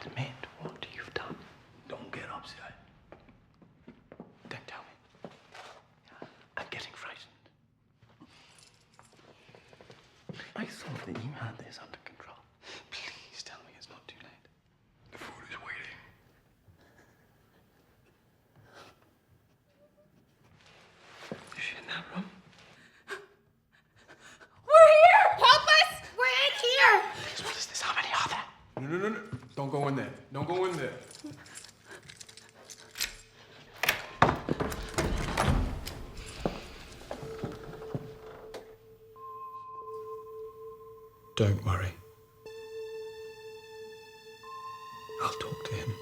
admit what you've done. Don't get upset. Then tell me. I'm getting frightened. I thought that you had this under control. Please tell me it's not too late. The food is waiting. Is she in that room? We're here! Help us! We're in here! Please, what is this? How many are there? No. Don't go in there. Don't go in there. Don't worry. I'll talk to him.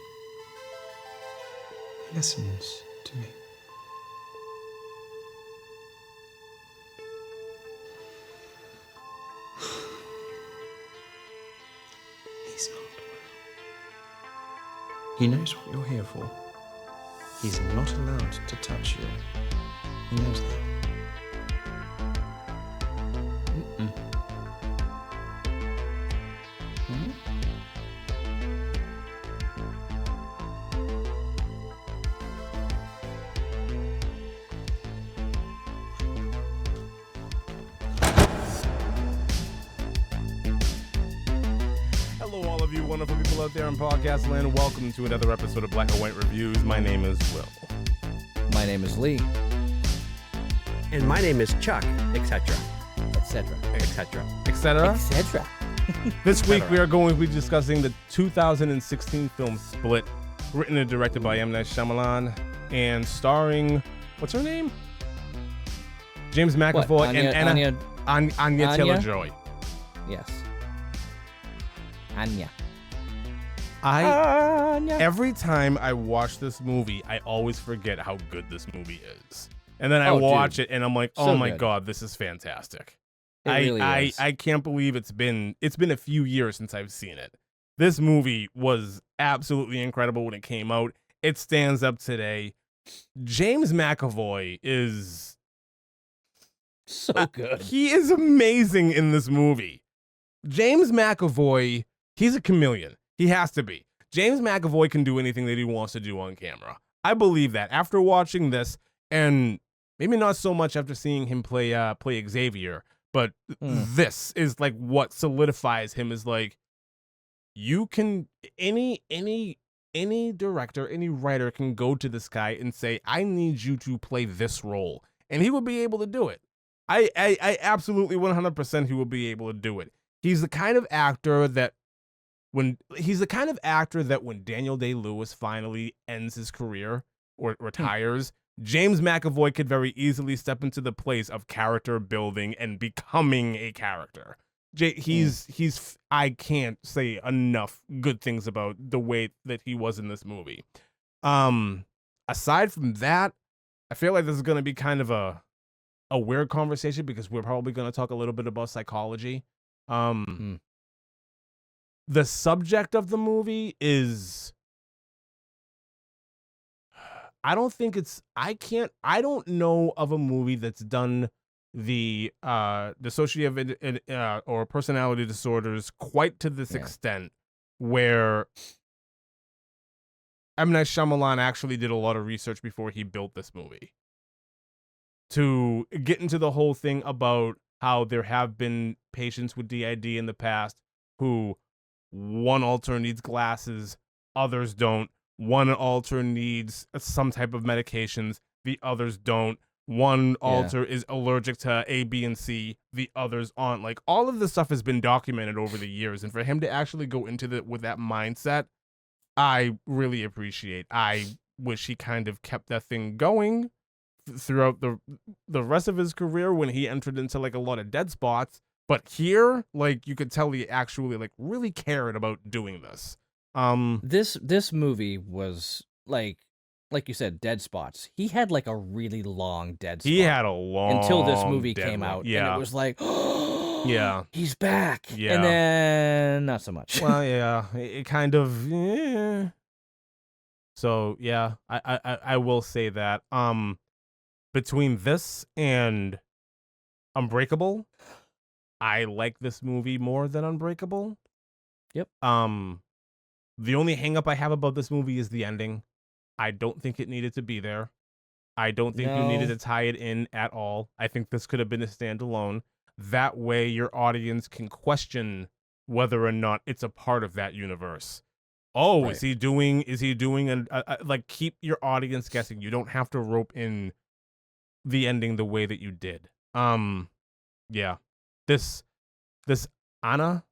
He listens to me. He's not well. He knows what you're here for. He's not allowed to touch you. He knows that. Hello, all of you wonderful people out there in podcast land. Welcome to another episode of Black and White Reviews. My name is Will. My name is Lee, And my name is Chuck, etc., etc., etc. Etc. etc. This week we are going to be discussing the 2016 film Split, written and directed by M. Night Shyamalan, and starring, what's her name? James McAvoy and Anya Taylor-Joy. Yes. Anya. Every time I watch this movie, I always forget how good this movie is. And then I Oh, watch dude. it and I'm like, oh So my good. God, this is fantastic. It really is. I can't believe it's been a few years since I've seen it. This movie was absolutely incredible when it came out. It stands up today. James McAvoy is So good. he is amazing in this movie. James McAvoy, he's a chameleon. He has to be. James McAvoy can do anything that he wants to do on camera. I believe that. After watching this, and maybe not so much after seeing him play Xavier, but this is like what solidifies him as like, you can, any director, any writer can go to this guy and say, I need you to play this role, and he will be able to do it. I absolutely 100% he will be able to do it. He's the kind of actor that when Daniel Day-Lewis finally ends his career or retires, James McAvoy could very easily step into the place of character building and becoming a character. I can't say enough good things about the way that he was in this movie. Aside from that, I feel like this is going to be kind of a weird conversation because we're probably going to talk a little bit about psychology. The subject of the movie is, I don't know of a movie that's done the dissociative or personality disorders quite to this extent, where M. Night Shyamalan actually did a lot of research before he built this movie to get into the whole thing about how there have been patients with DID in the past who one alter needs glasses, others don't. One alter needs some type of medications, the others don't. One alter is allergic to A, B, and C, the others aren't. Like, all of this stuff has been documented over the years, and for him to actually go into it with that mindset, I really appreciate. I wish he kind of kept that thing going throughout the rest of his career when he entered into like a lot of dead spots. But here, like, you could tell he actually like really cared about doing this. This movie was like you said, dead spots. He had like a really long dead spot. He had a long until this movie dead came one. out, Yeah. and it was like, Yeah. he's back. Yeah. And then not so much. Well, yeah, it kind of. So yeah, I will say that. Between this and Unbreakable, I like this movie more than Unbreakable. Yep. The only hang up I have about this movie is the ending. I don't think it needed to be there. I don't think you needed No. to tie it in at all. I think this could have been a standalone. That way your audience can question whether or not it's a part of that universe. Oh, Right. is he doing like, keep your audience guessing. You don't have to rope in the ending the way that you did. Yeah. This Anya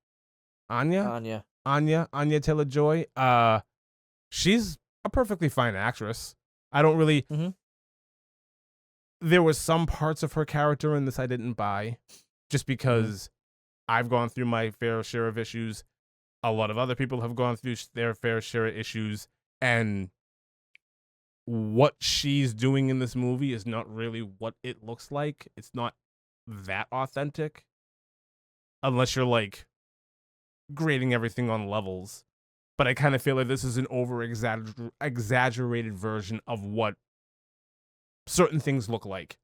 Anya. Taylor-Joy, she's a perfectly fine actress. I don't really Mhm. There was some parts of her character in this I didn't buy, just because I've gone through my fair share of issues. A lot of other people have gone through their fair share of issues, and what she's doing in this movie is not really what it looks like. It's not that authentic, unless you're like grading everything on levels. But I kind of feel like this is an exaggerated version of what certain things look like.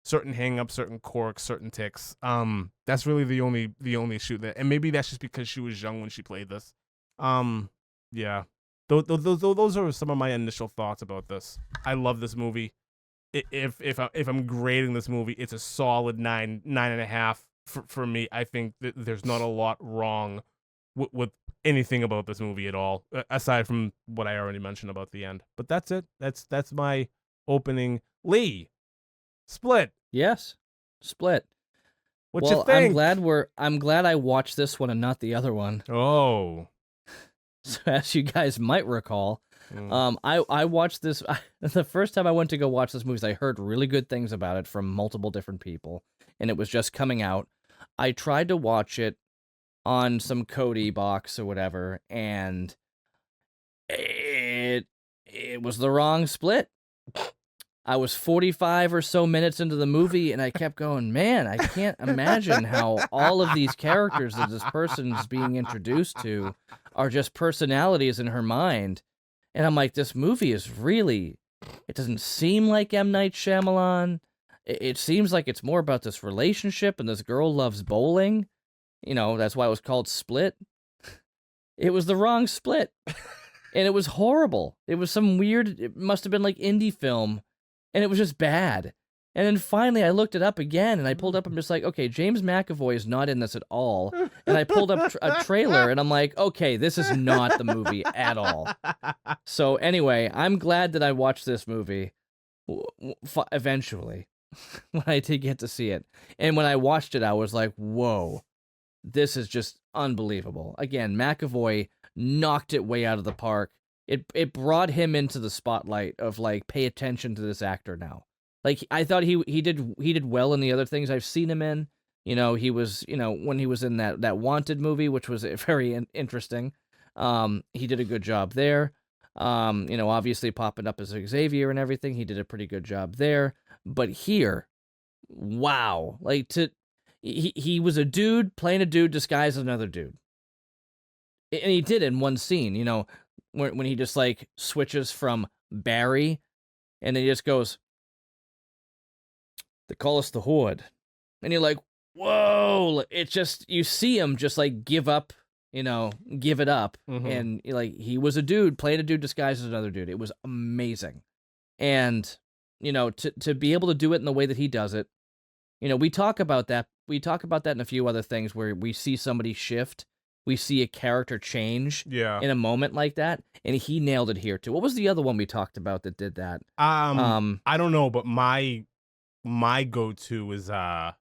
Certain hang-ups, certain quirks, certain ticks. That's really the only issue that, and maybe that's just because she was young when she played this. Yeah. Those are some of my initial thoughts about this. I love this movie. If I'm grading this movie, it's a solid 9.5 for me. I think that there's not a lot wrong with anything about this movie at all, aside from what I already mentioned about the end. But that's it. That's my opening. Lee, Split. Yes. Split. What well, you think? I'm glad I watched this one and not the other one. Oh. So as you guys might recall, Mm. I watched this the first time I went to go watch this movie. I heard really good things about it from multiple different people, and it was just coming out. I tried to watch it on some Kodi box or whatever, and it was the wrong split. I was 45 or so minutes into the movie, and I kept going, man, I can't imagine how all of these characters that this person's being introduced to are just personalities in her mind. And I'm like, this movie is really, it doesn't seem like M. Night Shyamalan. It seems like it's more about this relationship, and this girl loves bowling. You know, that's why it was called Split. It was the wrong split. And it was horrible. It was some weird, it must have been like indie film. And it was just bad. And then finally I looked it up again, and I pulled up, I'm just like, okay, James McAvoy is not in this at all. And I pulled up a trailer, and I'm like, okay, this is not the movie at all. So anyway, I'm glad that I watched this movie eventually when I did get to see it. And when I watched it, I was like, whoa, this is just unbelievable. Again, McAvoy knocked it way out of the park. It brought him into the spotlight of like, pay attention to this actor now. Like, I thought he did well in the other things I've seen him in. You know, he was, you know, when he was in that Wanted movie, which was very interesting. He did a good job there. You know, obviously popping up as Xavier and everything, he did a pretty good job there. But here, wow, like he was a dude playing a dude disguised as another dude, and he did in one scene. You know, when he just like switches from Barry, and then he just goes, "They call us the Horde," and you're like, "Whoa!" It's just, you see him just like give up, you know, give it up, and like, he was a dude playing a dude disguised as another dude. It was amazing, and you know, to be able to do it in the way that he does it, you know, we talk about that in a few other things where we see somebody shift, we see a character change, in a moment like that, and he nailed it here too. What was the other one we talked about that did that? I don't know, but my go-to is the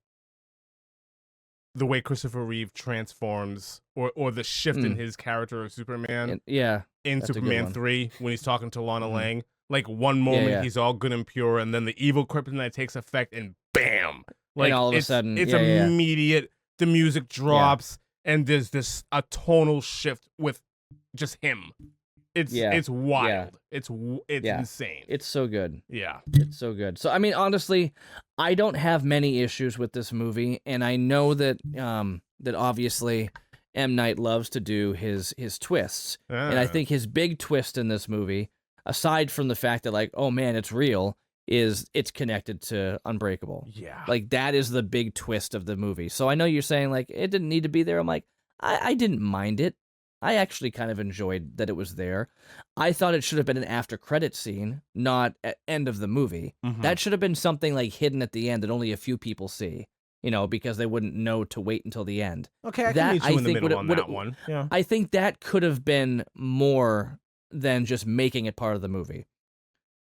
way Christopher Reeve transforms, or the shift in his character of Superman. In Superman 3, when he's talking to Lana Lang. Like, one moment he's all good and pure, and then the evil kryptonite takes effect, and bam! Like, and all of a sudden, it's immediate. The music drops, and there's a tonal shift with just him. It's wild. It's insane. It's so good. Yeah. It's so good. So, I mean, honestly, I don't have many issues with this movie, and I know that that obviously M. Night loves to do his twists. And I think his big twist in this movie, aside from the fact that, like, oh man, it's real, is it's connected to Unbreakable. Yeah. Like, that is the big twist of the movie. So I know you're saying, like, it didn't need to be there. I'm like, I didn't mind it. I actually kind of enjoyed that it was there. I thought it should have been an after credit scene, not at end of the movie. Mhm. That should have been something like hidden at the end that only a few people see, because they wouldn't know to wait until the end. Okay, I that, can meet you I in the think, middle on would- that one. Yeah. I think that could have been more than just making it part of the movie.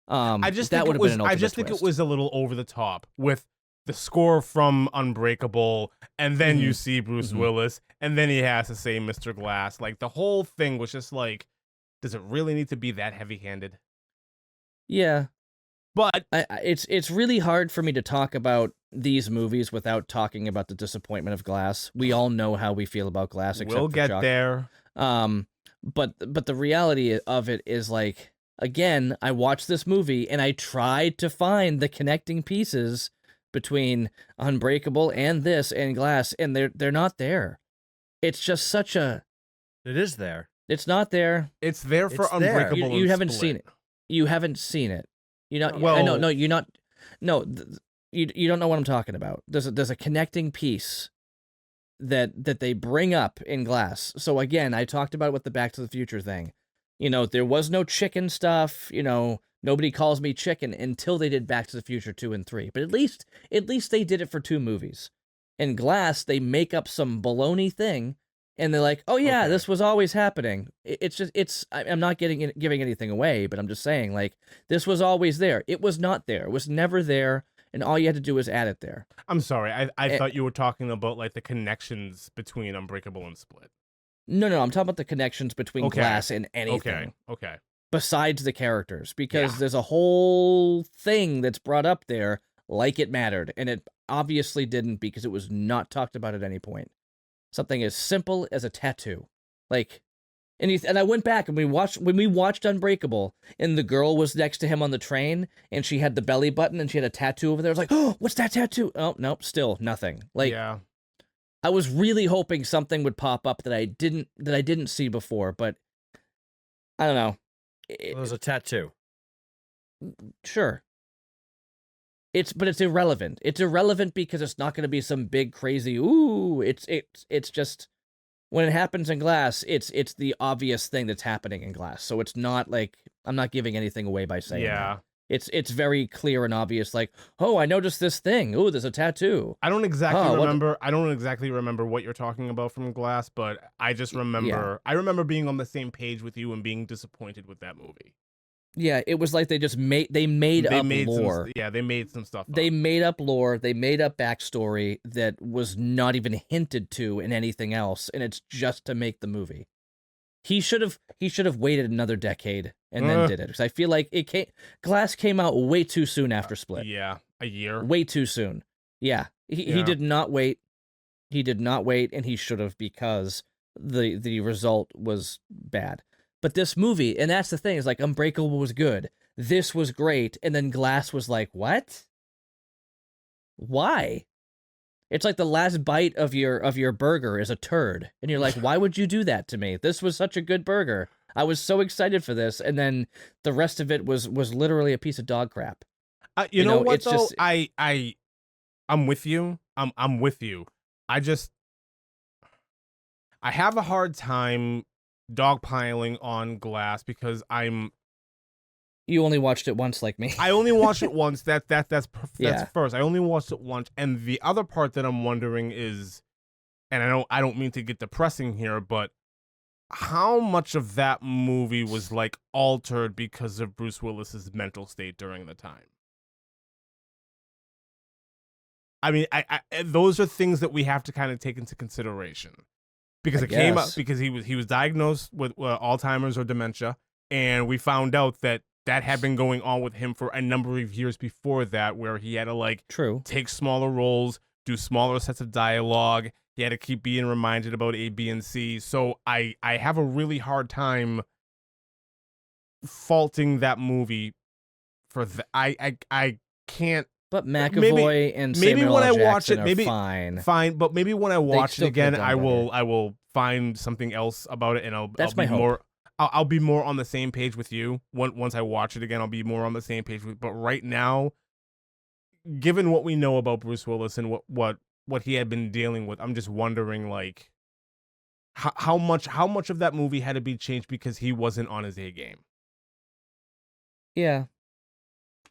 I just that think would it have was. been an I ultimate just think it twist. was a little over the top with the score from Unbreakable, and then you see Bruce Willis, and then he has to say Mr. Glass. Like the whole thing was just like, does it really need to be that heavy-handed? Yeah. But It's really hard for me to talk about these movies without talking about the disappointment of Glass. We all know how we feel about Glass, except we'll for get Chuck. there. But the reality of it is, like, again, I watched this movie and I tried to find the connecting pieces between Unbreakable and this and Glass, and they're not there. It's just such a. It is there. It's not there. It's there for It's there. Unbreakable. You and haven't Split. seen it. You haven't seen it. You know. Well- No, you're not. No, you don't know what I'm talking about. There's a connecting piece that they bring up in Glass. So again, I talked about it with the Back to the Future thing. There was no chicken stuff. Nobody calls me chicken until they did Back to the Future 2 and 3. But at least they did it for 2 movies. In Glass, they make up some baloney thing, and they're like, "Oh yeah, Okay. this was always happening." I'm not giving anything away, but I'm just saying, like, this was always there. It was not there. It was never there, and all you had to do was add it there. I'm sorry. I thought you were talking about like the connections between Unbreakable and Split. No, I'm talking about the connections between Okay. Glass and anything. Okay. Besides the characters, because Yeah. there's a whole thing that's brought up there like it mattered, and it obviously didn't because it was not talked about at any point. Something as simple as a tattoo. Like, and I went back and when we watched Unbreakable, and the girl was next to him on the train, and she had the belly button and she had a tattoo over there. I was like, "Oh, what's that tattoo?" Oh, nope, still nothing. Like, yeah. I was really hoping something would pop up that I didn't see before, but I don't know. It was a tattoo. Sure. But it's irrelevant. It's irrelevant because it's not going to be some big crazy ooh. It's just when it happens in Glass, it's the obvious thing that's happening in Glass. So it's not like I'm not giving anything away by saying Yeah. that. It's very clear and obvious. Like, oh, I noticed this thing. Ooh, there's a tattoo. I don't exactly Oh, what- remember. I don't exactly remember what you're talking about from Glass, but I just remember. I remember being on the same page with you and being disappointed with that movie. Yeah, it was like they just made up lore. They made some stuff. They up. made up lore, they made up backstory that was not even hinted to in anything else, and it's just to make the movie. He should have waited another decade and then did it, because I feel like Glass came out way too soon after Split. Yeah, a year. Way too soon. Yeah. He did not wait. He did not wait, and he should have, because the result was bad. But this movie, and that's the thing, is like Unbreakable was good. This was great, and then Glass was like, what? Why? It's like the last bite of your burger is a turd, and you're like, why would you do that to me? This was such a good burger. I was so excited for this, and then the rest of it was literally a piece of dog crap. You know what it's though? just- I'm with you. I'm with you. I have a hard time dogpiling on Glass because You only watched it once, like me. I only watched it once. That's Yeah. first. I only watched it once, and the other part that I'm wondering is, and I don't mean to get depressing here, but how much of that movie was like altered because of Bruce Willis's mental state during the time? I mean, I those are things that we have to kind of take into consideration, because I it came up guess. because he was diagnosed with Alzheimer's or dementia, and we found out that had been going on with him for a number of years before that, where he had to like True. take smaller roles, do smaller sets of dialogue. He had to keep being reminded about A, B, and C. So I have a really hard time faulting that movie for that. I can't. But McAvoy and maybe Samuel when L. I watch Jackson it, are maybe fine. fine, but maybe when I watch it still again, could've I done will find something else about it, and I'll That's be my hope. more. I'll be more on the same page with you. Once I watch it again, I'll be more on the same page with. But right now, given what we know about Bruce Willis and what he had been dealing with, I'm just wondering, like, how much of that movie had to be changed because he wasn't on his A game. Yeah.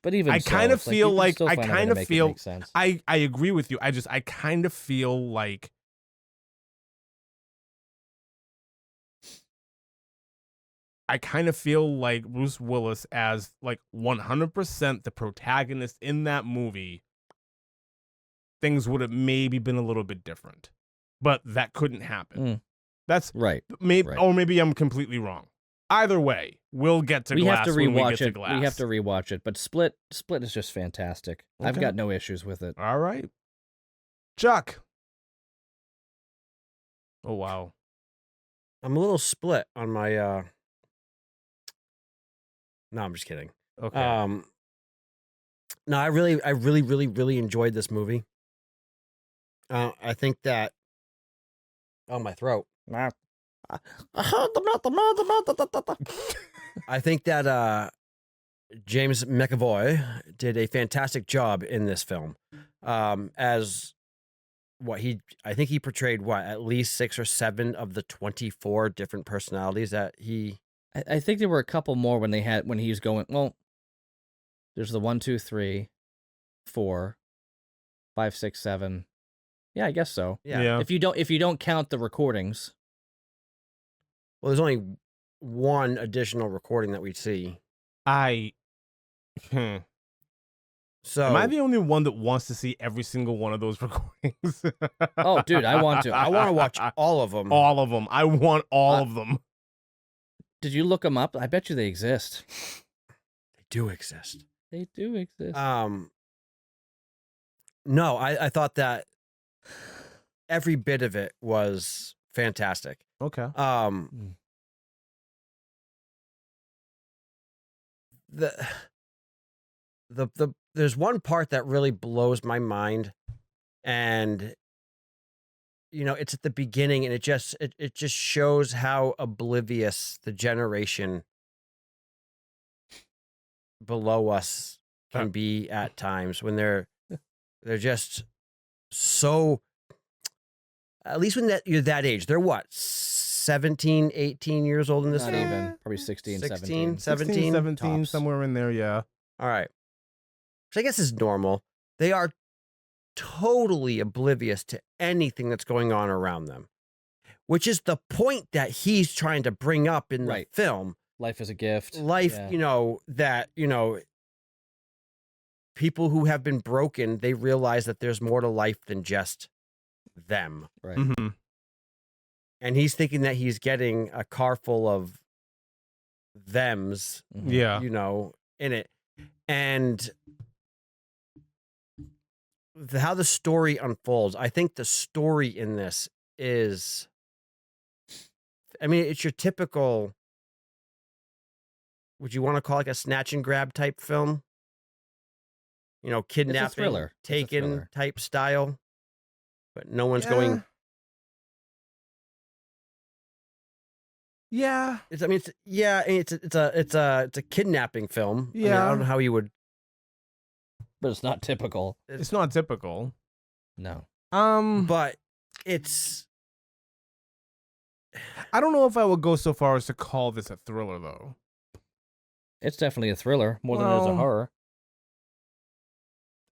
But even I so, kind of it's like, feel you can like still I find a way kind to of make it feel make sense. I agree with you. I kind of feel like Bruce Willis as like 100% the protagonist in that movie, things would have maybe been a little bit different. But that couldn't happen. Mm. That's Right. maybe right. or maybe I'm completely wrong. Either way, we'll get to We Glass have to when we rewatch get to it. Glass. We have to rewatch it. But Split is just fantastic. I've Okay. got no issues with it. All right. Chuck. Oh wow. I'm a little split on my. No, I'm just kidding. Okay. No, I really enjoyed this movie. I think that. Oh, my throat. I think that James McAvoy did a fantastic job in this film. As I think he portrayed at least 6 or 7 of the 24 different personalities that he. I think there were a couple more when he was going. Well, there's the 1, 2, 3, 4, 5, 6, 7. Yeah, I guess so. Yeah. If you don't count the recordings. Well, there's only one additional recording that we see. So am I the only one that wants to see every single one of those recordings? Oh, dude, I want to. I want to watch all of them. All of them. I want all of them. Did you look them up? I bet you they exist. They do exist. They do exist. No, I thought that every bit of it was fantastic. Okay. There's one part that really blows my mind, and it's at the beginning, and it just shows how oblivious the generation below us can be at times when they're just so. At least when you're that age, they're what, 17, 18 years old in this Not film? even. Probably 16, 16, 17. 17, tops. somewhere in there, yeah. All right. Which I guess is normal. They are totally oblivious to anything that's going on around them, which is the point that he's trying to bring up in the Right. film. Life is a gift. Life, Yeah. that, people who have been broken, they realize that there's more to life than just them. Right. Mm-hmm. And he's thinking that he's getting a car full of thems, Mhm. Yeah. in it. And how the story unfolds, I think the story in this is, it's your typical, would you want to call it like a snatch and grab type film? Kidnapping, thriller. It's a taken thriller. type style, but no one's going. Yeah. It's a kidnapping film. Yeah. I don't know how you would. But it's not typical. It's not typical. No. But it's. I don't know if I would go so far as to call this a thriller, though. It's definitely a thriller more than it is a Well, horror.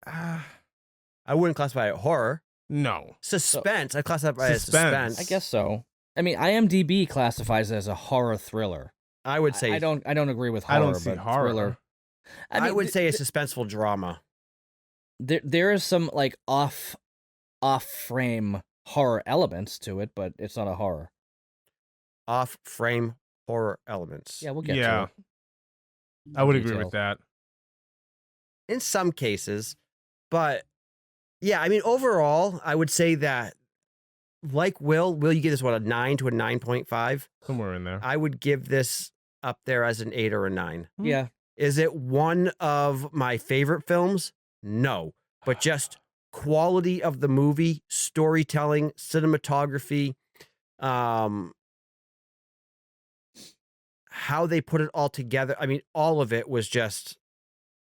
I wouldn't classify it horror. No. Suspense. I classify it as Suspense. suspense. I guess so. I mean, IMDb classifies it as a horror thriller. I would say. I don't agree with horror. I don't see but horror. Thriller. I would say a suspenseful drama. There is some like off frame horror elements to it, but it's not a horror. Off-frame horror elements. Yeah, we'll get Yeah. to it. I would In agree detail. with that. In some cases, but yeah, overall, I would say that, like Will, you give this a 9 to a 9.5? Somewhere in there. I would give this up there as an 8 or a 9. Yeah. Is it one of my favorite films? No, but just quality of the movie, storytelling, cinematography, how they put it all together. All of it was just,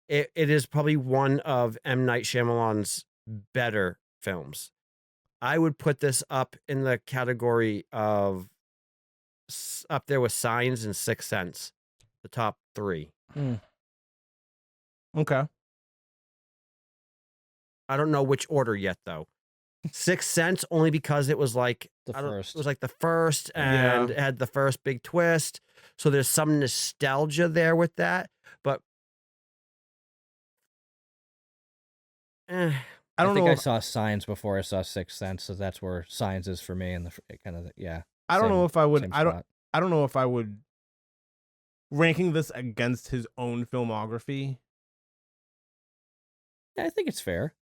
it is probably one of M. Night Shyamalan's better films. I would put this up in the category of up there with Signs and Sixth Sense, the top 3. Okay. I don't know which order yet though. Sixth Sense only because it was like The I don't- first. It was like the first, Yeah. and it had the first big twist. So there's some nostalgia there with that. But I I don't think know. I If, saw Signs before I saw Sixth Sense, so that's where Signs is for me, and the kind of yeah. I don't know same- if I would. same I don't. spot. I don't know if I would. Ranking this against his own filmography, Yeah, I think it's fair.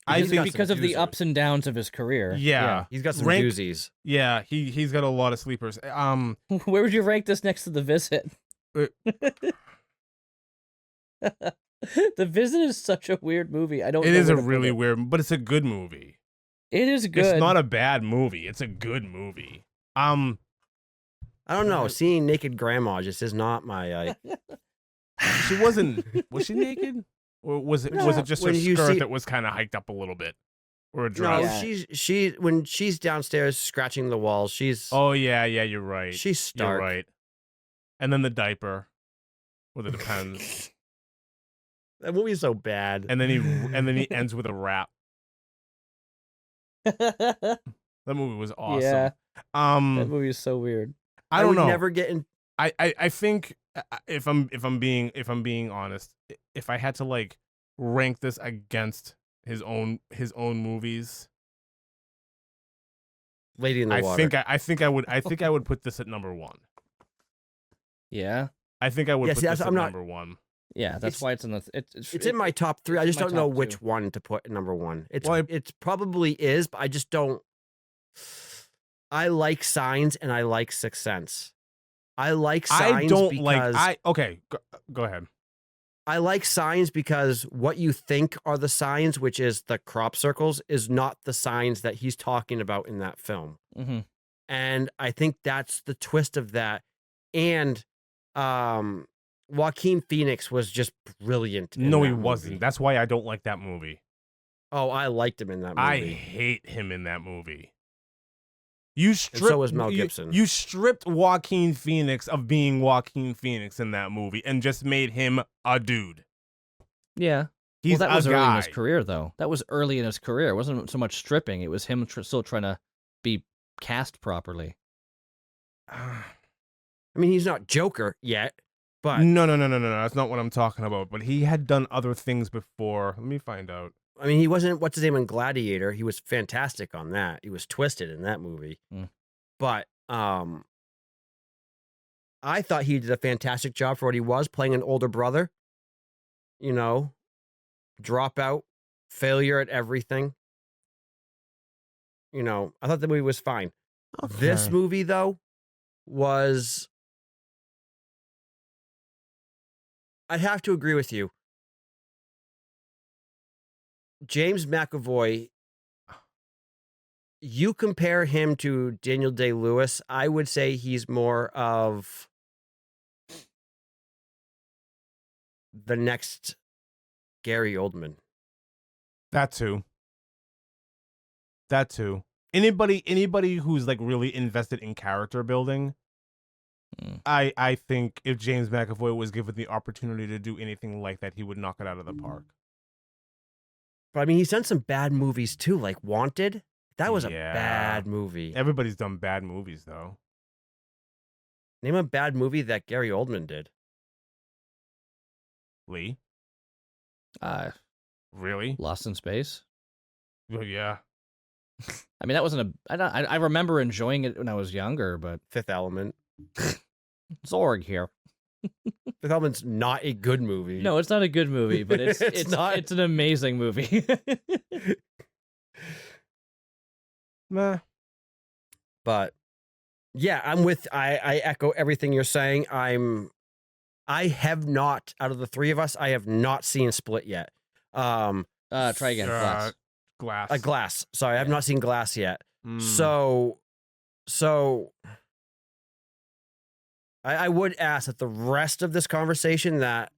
I He's think got Because some of the doozies. ups and downs of his career. Yeah. he's got some Rank- doozies. Yeah, he's got a lot of sleepers. Where would you rank this next to The Visit? Uh, The Visit is such a weird movie. I don't. it know is where a to put really it. weird, but it's a good movie. It is good. It's not a bad movie. It's a good movie. I don't know. Seeing naked grandma just is not my. She wasn't. Was she naked, or was it No, just her when you skirt see- that was kind of hiked up a little bit, or a No, dress? Yeah. she when she's downstairs scratching the walls, she's Oh yeah, you're right. she's You're stark. right. And then the diaper, with it depends. That movie's so bad. and then he ends with a rap. That movie was awesome. Yeah, that Um, movie is so weird. I don't would know. never get in. I think if I'm being honest, if I had to like rank this against his own movies, Lady in the Water. I think I would put this at number 1. Yeah, I think I would Yeah, put see, this that's- at I'm not- number 1. yeah. That's It's- why it's in the. It's in my top 3. I just my don't know top which 2. one to put at number 1. It's Well, it's probably is, but I just don't. I like Signs and I like Sixth Sense. I like Signs I don't because like okay, go ahead. I like Signs because what you think are the signs, which is the crop circles, is not the signs that he's talking about in that film. Mm-hmm. And I think that's the twist of that. And Joaquin Phoenix was just brilliant. in No, he that wasn't. movie. That's why I don't like that movie. Oh, I liked him in that movie. I hate him in that movie. You stripped, so was Mel you- Gibson. You stripped Joaquin Phoenix of being Joaquin Phoenix in that movie and just made him a dude. Yeah. He's well, that was a early guy. in his career, though. That was early in his career. It wasn't so much stripping. It was him still trying to be cast properly. I mean, he's not Joker yet, but No. That's not what I'm talking about. But he had done other things before. Let me find out. I mean, he wasn't, what's his name in Gladiator? He was fantastic on that. He was twisted in that movie. Mm. But I thought he did a fantastic job for what he was, playing an older brother. You know, dropout, failure at everything. You know, I thought the movie was fine. This Okay. movie, though, was. I'd have to agree with you. James McAvoy, you compare him to Daniel Day-Lewis, I would say he's more of the next Gary Oldman. That too. Anybody who's like really invested in character building, Mm. I think if James McAvoy was given the opportunity to do anything like that, he would knock it out of the park. But I mean, he's done some bad movies too, like Wanted. That was a Yeah. bad movie. Everybody's done bad movies though. Name a bad movie that Gary Oldman did. Lee, really? Lost in Space. Well, yeah. I mean, that wasn't a. I remember enjoying it when I was younger, but Fifth Element. Zorg here. Fifth Element's not a good movie. No, it's not a good movie, but it's It's it's not. It's an amazing movie. Nah. But yeah, I echo everything you're saying. I have not, out of the three of us, I have not seen Split yet. Try again. Glass. Glass. Glass. Sorry, I have not seen Glass yet. Mm. So I would ask that the rest of this conversation that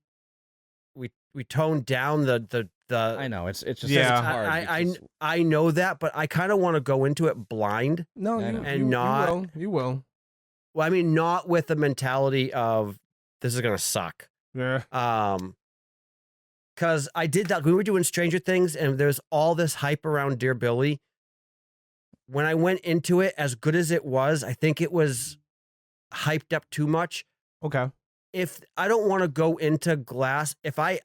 we tone down the the. I know it's just Yeah. it's hard. because- I know that, but I kind of want to go into it blind. No, I you, know. And you, not- you will. You will. Well, I mean, not with the mentality of this is gonna suck. Yeah. Because I did that. We were doing Stranger Things, and there's all this hype around Dear Billy. When I went into it, as good as it was, I think it was hyped up too much. Okay. If I don't want to go into Glass, if I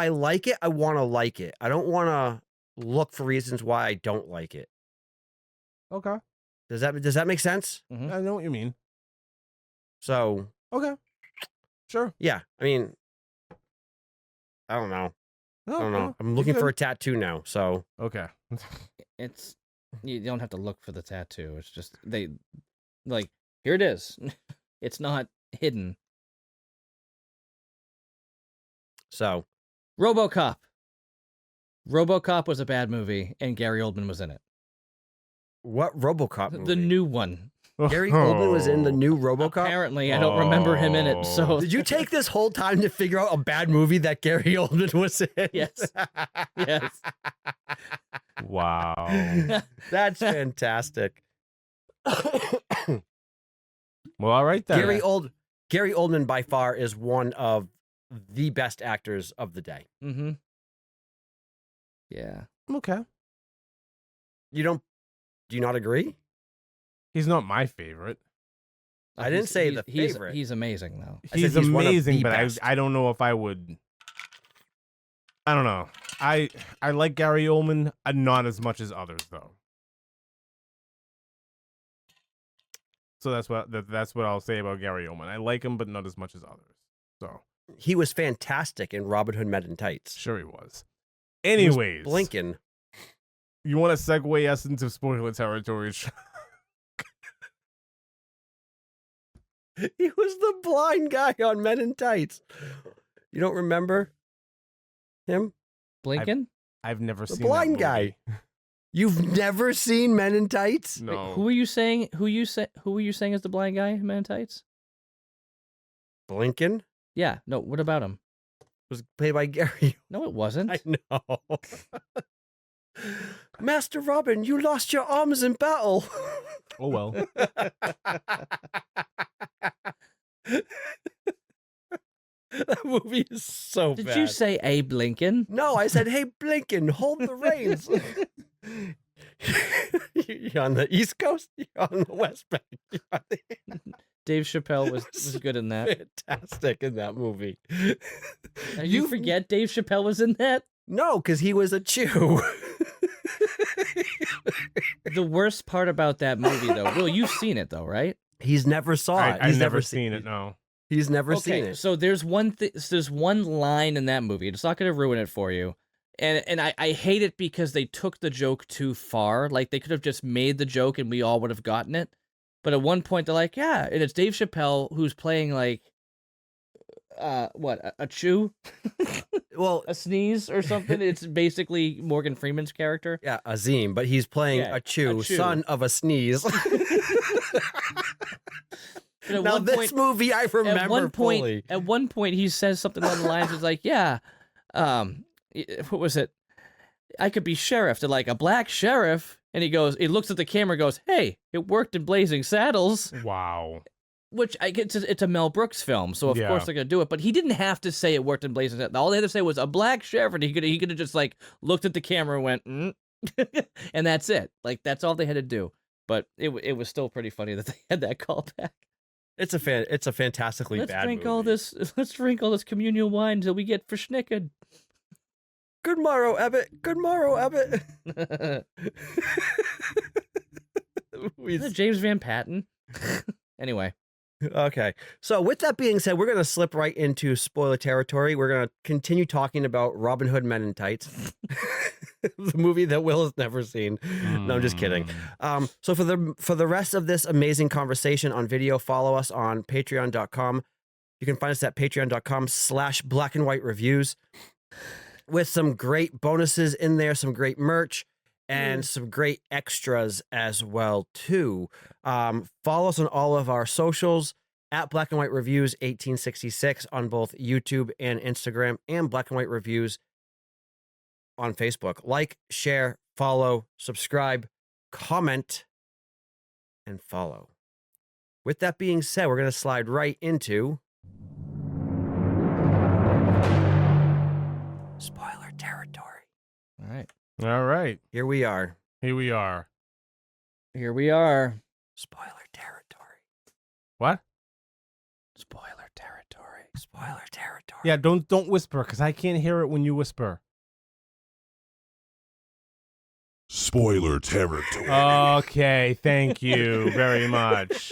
like it, I want to like it. I don't want to look for reasons why I don't like it. Okay. Does that make sense? Mhm. I know what you mean. So Okay. Sure. yeah, I mean, I don't know. No, I don't know. no, I'm you're looking for good. a tattoo now. So Okay. It's you don't have to look for the tattoo. It's just they like here it is. It's not hidden. so RoboCop. RoboCop was a bad movie, and Gary Oldman was in it. what RoboCop movie? The new one. Gary Oldman was in the Oh. new RoboCop. Apparently, I don't remember him in it. So Did you take this whole time to figure out a bad movie that Gary Oldman was in? Yes. Yes. Wow. That's fantastic. Well, all right then. Gary Oldman by far is one of the best actors of the day. Mm-hmm. Yeah. Okay. Do you not agree? He's not my favorite. I didn't say the he's, favorite. He's amazing though. I said He's he's one of amazing, the but best. I don't know if I would. I don't know. I like Gary Oldman, not as much as others though. So that's what I'll say about Gary Oldman. I like him, but not as much as others. So He was fantastic in Robin Hood Men in Tights. sure he was. He was Anyways, blinking. you want to segue us into spoiler territory? He was the blind guy on Men in Tights. You don't remember him? Blinken? I've never The seen blind that guy. movie. You've never seen Men in Tights? Wait, No. who are you saying? Who are you saying is the blind guy in Men in Tights? Blinken Yeah. No. What about him? was played by Gary. No, it wasn't. I know. Master Robin, you lost your arms in battle. Oh well. That movie is so Did bad. you say Abe Lincoln? No, I said, hey, Blinken, hold the reins. You're on the East Coast, you're on the West Bank. You're on the- Dave Chappelle was good in that. Fantastic in that movie. You forget Dave Chappelle was in that? No, because he was a Jew. The worst part about that movie, though, Will, you've seen it, though, right? He's never saw it. I've He's never seen it. No. He's never seen Okay, it. so there's one line in that movie. It's not going to ruin it for you. And I hate it because they took the joke too far. Like, they could have just made the joke and we all would have gotten it. But at one point, they're like, yeah, and it's Dave Chappelle who's playing, like, a chew? Well, A sneeze or something? It's basically Morgan Freeman's character. yeah, Azim, but he's playing Yeah, a chew, a chew. son of a sneeze. But at Now, one this point, movie I remember fully. At one point, he says something along the lines of like, "Yeah, what was it? I could be sheriff to like a black sheriff." And he looks at the camera, and goes, "Hey, it worked in Blazing Saddles," Wow. which I get. It's a Mel Brooks film, so of Yeah. course they're gonna do it. But he didn't have to say it worked in Blazing Saddles. All they had to say was a black sheriff, and he could have just like looked at the camera and went, and that's it. Like that's all they had to do. But it was still pretty funny that they had that callback. It's a fantastically Let's bad drink movie. all this. Let's drink all this communal wine until we get verschnicked. Good morrow, Abbott. Good morrow, Abbott. Is it James Van Patten? Anyway, Okay. So with that being said, we're going to slip right into spoiler territory. We're going to continue talking about Robin Hood Men in Tights, the movie that Will has never seen. No, I'm just kidding. So for the rest of this amazing conversation on video, follow us on patreon.com. You can find us at patreon.com/blackandwhitereviews with some great bonuses in there, some great merch, and some great extras as well too. Follow us on all of our socials at Black and White Reviews 1866 on both YouTube and Instagram, and Black and White Reviews on Facebook. Like, share, follow, subscribe, comment, and follow. With that being said, we're going to slide right into spoiler territory. All right. All right. Here we are. Here we are. Here we are. Spoiler territory. What? Spoiler territory. Spoiler territory. Yeah, don't whisper, because I can't hear it when you whisper. Spoiler territory. Okay, thank you very much.